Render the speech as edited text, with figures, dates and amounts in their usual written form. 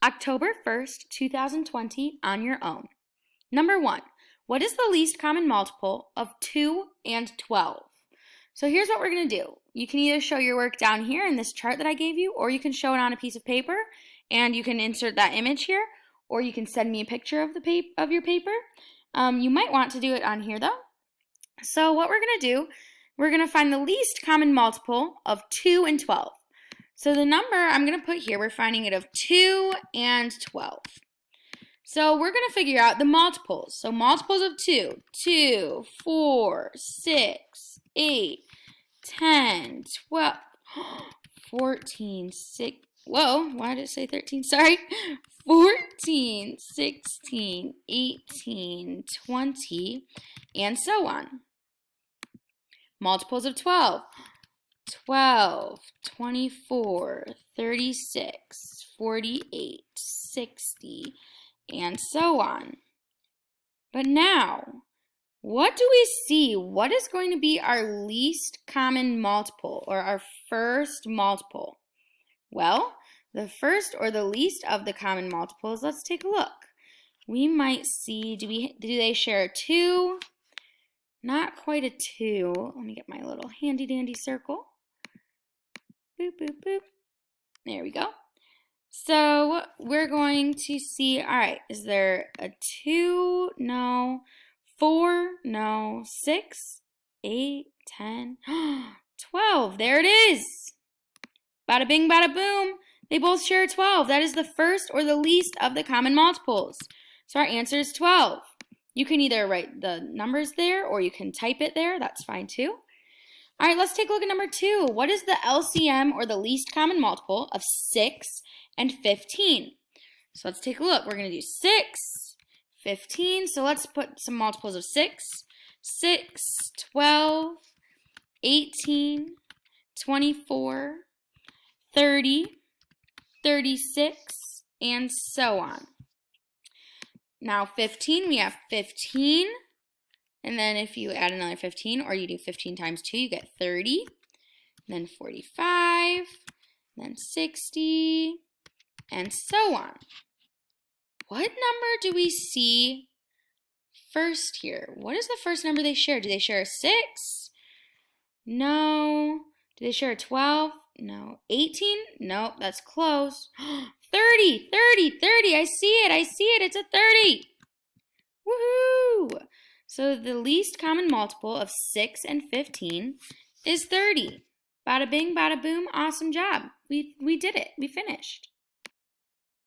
October 1st, 2020 on your own. Number 1, what is the least common multiple of 2 and 12? So here's what we're going to do. You can either show your work down here in this chart that I gave you, or you can show it on a piece of paper, and you can insert that image here, or you can send me a picture of your paper. You might want to do it on here though. So what we're going to do, we're going to find the least common multiple of 2 and 12. So the number I'm going to put here, we're finding it of 2 and 12. So we're going to figure out the multiples. So multiples of 2, 2, 4, 6, 8, 10, 12, 14, 6, whoa, why did it say 13? Sorry. 14, 16, 18, 20, and so on. Multiples of 12. 12, 24, 36, 48, 60, and so on. But now, what do we see? What is going to be our least common multiple, or our first multiple? Well, the first or the least of the common multiples, let's take a look. We might see, do they share a 2? Not quite a 2. Let me get my little handy dandy circle. Boop, boop, boop. There we go. So we're going to see, all right, is there a 2? No. 4? No. 6? 8? 10? 12. There it is. Bada bing, bada boom. They both share 12. That is the first or the least of the common multiples. So our answer is 12. You can either write the numbers there or you can type it there. That's fine too. All right, let's take a look at number 2. What is the LCM, or the least common multiple, of 6 and 15? So let's take a look. We're going to do 6, 15. So let's put some multiples of 6. 6, 12, 18, 24, 30, 36, and so on. Now 15, we have 15. And then if you add another 15, or you do 15 times 2, you get 30. Then 45, then 60, and so on. What number do we see first here? What is the first number they share? Do they share a 6? No. Do they share a 12? No. 18? Nope, that's close. 30, 30, 30. I see it. It's a 30. Woohoo! So the least common multiple of 6 and 15 is 30. Bada bing, bada boom, awesome job. We did it. We finished.